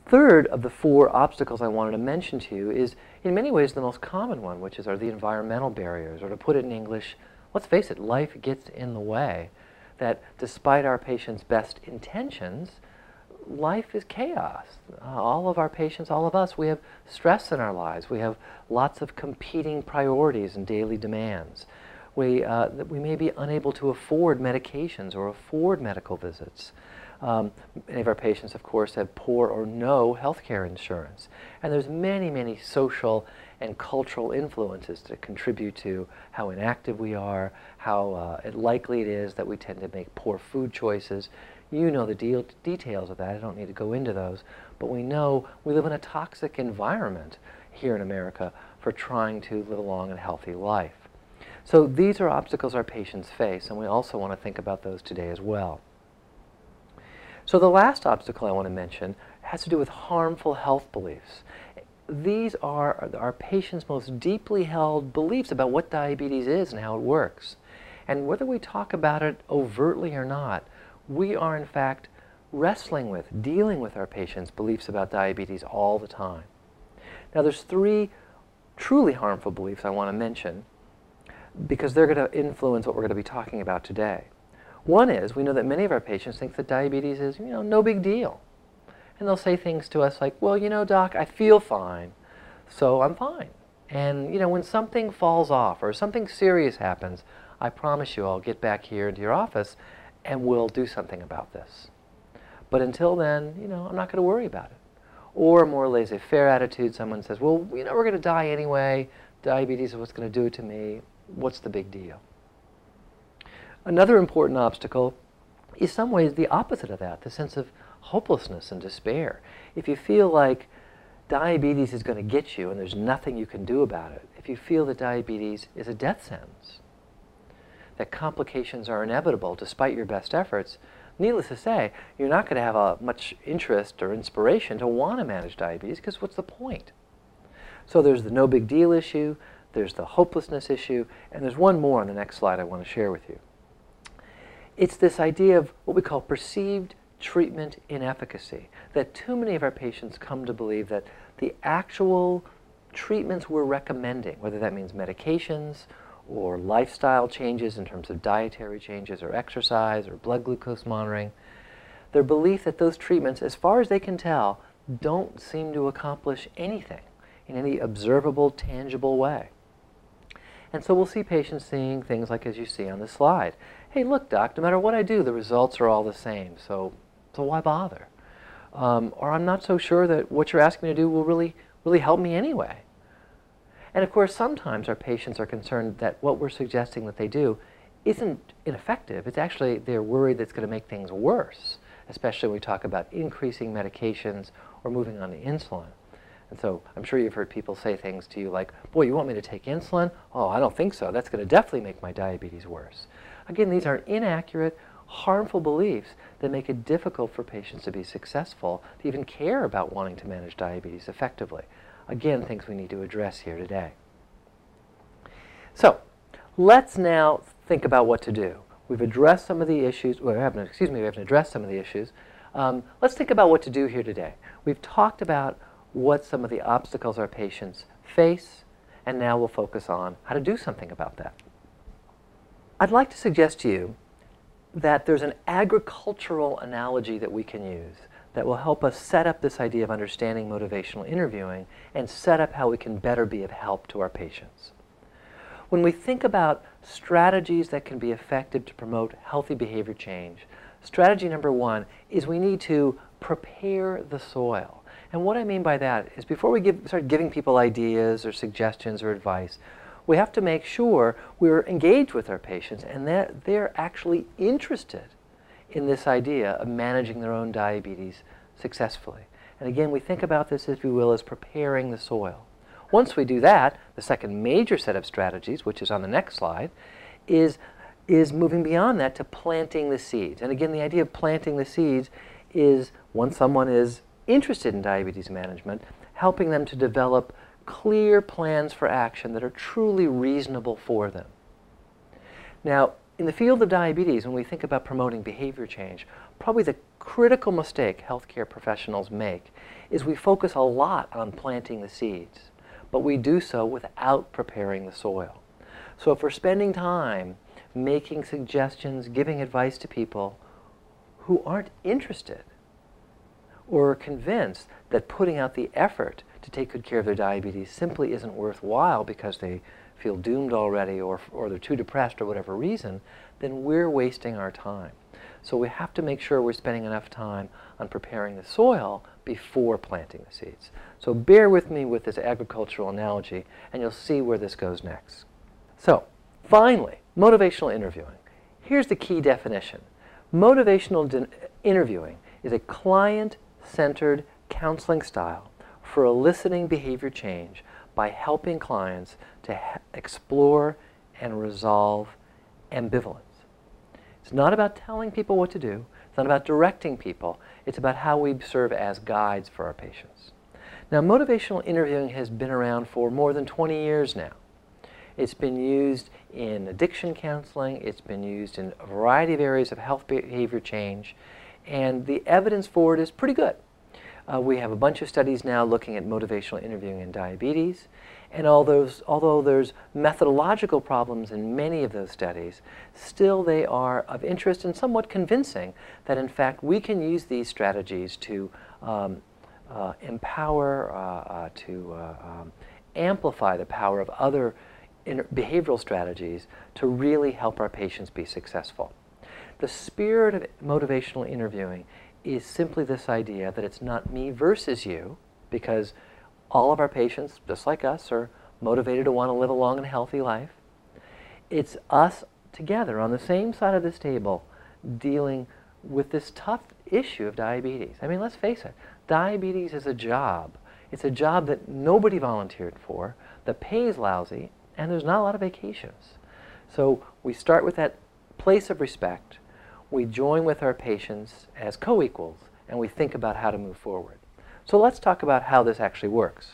third of the four obstacles I wanted to mention to you is, in many ways, the most common one, which are the environmental barriers, or to put it in English, let's face it, life gets in the way. That despite our patients' best intentions, life is chaos. All of our patients, all of us, we have stress in our lives. We have lots of competing priorities and daily demands. We may be unable to afford medications or afford medical visits. Many of our patients, of course, have poor or no health care insurance. And there's many, many social and cultural influences that contribute to how inactive we are, how likely it is that we tend to make poor food choices. You know the details of that. I don't need to go into those. But we know we live in a toxic environment here in America for trying to live a long and healthy life. So these are obstacles our patients face, and we also want to think about those today as well. So the last obstacle I want to mention has to do with harmful health beliefs. These are our patients' most deeply held beliefs about what diabetes is and how it works. And whether we talk about it overtly or not, we are in fact wrestling with, dealing with our patients' beliefs about diabetes all the time. Now there's three truly harmful beliefs I want to mention because they're going to influence what we're going to be talking about today. One is, we know that many of our patients think that diabetes is, no big deal. And they'll say things to us like, well, doc, I feel fine, so I'm fine. And, when something falls off or something serious happens, I promise you I'll get back here into your office and we'll do something about this. But until then, I'm not going to worry about it. Or a more laissez-faire attitude, someone says, well, we're going to die anyway. Diabetes is what's going to do it to me. What's the big deal? Another important obstacle is some ways the opposite of that, the sense of hopelessness and despair. If you feel like diabetes is going to get you and there's nothing you can do about it, if you feel that diabetes is a death sentence, that complications are inevitable despite your best efforts, needless to say, you're not going to have much interest or inspiration to want to manage diabetes, because what's the point? So there's the no big deal issue, there's the hopelessness issue, and there's one more on the next slide I want to share with you. It's this idea of what we call perceived treatment inefficacy, that too many of our patients come to believe that the actual treatments we're recommending, whether that means medications or lifestyle changes in terms of dietary changes or exercise or blood glucose monitoring, their belief that those treatments, as far as they can tell, don't seem to accomplish anything in any observable, tangible way. And so we'll see patients seeing things like, as you see on the slide, hey, look, doc, no matter what I do, the results are all the same, so why bother? Or I'm not so sure that what you're asking me to do will really help me anyway. And of course, sometimes our patients are concerned that what we're suggesting that they do isn't ineffective. It's actually, they're worried that it's going to make things worse, especially when we talk about increasing medications or moving on to insulin. And so I'm sure you've heard people say things to you like, boy, you want me to take insulin? Oh, I don't think so. That's going to definitely make my diabetes worse. Again, these are inaccurate, harmful beliefs that make it difficult for patients to be successful, to even care about wanting to manage diabetes effectively. Again, things we need to address here today. So let's now think about what to do. We've addressed some of the issues. We haven't addressed some of the issues. Let's think about what to do here today. We've talked about what some of the obstacles our patients face, and now we'll focus on how to do something about that. I'd like to suggest to you that there's an agricultural analogy that we can use that will help us set up this idea of understanding motivational interviewing and set up how we can better be of help to our patients. When we think about strategies that can be effective to promote healthy behavior change, strategy number one is we need to prepare the soil. And what I mean by that is before we start giving people ideas or suggestions or advice, we have to make sure we're engaged with our patients and that they're actually interested in this idea of managing their own diabetes successfully. And again, we think about this, if you will, as preparing the soil. Once we do that, the second major set of strategies, which is on the next slide, is moving beyond that to planting the seeds. And again, the idea of planting the seeds is once someone is interested in diabetes management, helping them to develop clear plans for action that are truly reasonable for them. Now, in the field of diabetes, when we think about promoting behavior change, probably the critical mistake healthcare professionals make is we focus a lot on planting the seeds, but we do so without preparing the soil. So if we're spending time making suggestions, giving advice to people who aren't interested or are convinced that putting out the effort to take good care of their diabetes simply isn't worthwhile because they feel doomed already or they're too depressed or whatever reason, then we're wasting our time. So we have to make sure we're spending enough time on preparing the soil before planting the seeds. So bear with me with this agricultural analogy and you'll see where this goes next. So finally, motivational interviewing. Here's the key definition. Motivational interviewing is a client-centered counseling style for eliciting behavior change by helping clients to explore and resolve ambivalence. It's not about telling people what to do. It's not about directing people. It's about how we serve as guides for our patients. Now, motivational interviewing has been around for more than 20 years now. It's been used in addiction counseling. It's been used in a variety of areas of health behavior change. And the evidence for it is pretty good. We have a bunch of studies now looking at motivational interviewing in diabetes. And although there's methodological problems in many of those studies, still they are of interest and somewhat convincing that in fact we can use these strategies to empower, amplify the power of other behavioral strategies to really help our patients be successful. The spirit of motivational interviewing is simply this idea that it's not me versus you, because all of our patients, just like us, are motivated to want to live a long and healthy life. It's us together on the same side of this table dealing with this tough issue of diabetes. I mean, let's face it, diabetes is a job. It's a job that nobody volunteered for, the pay is lousy, and there's not a lot of vacations. So we start with that place of respect. We join with our patients as co-equals, and we think about how to move forward. So let's talk about how this actually works.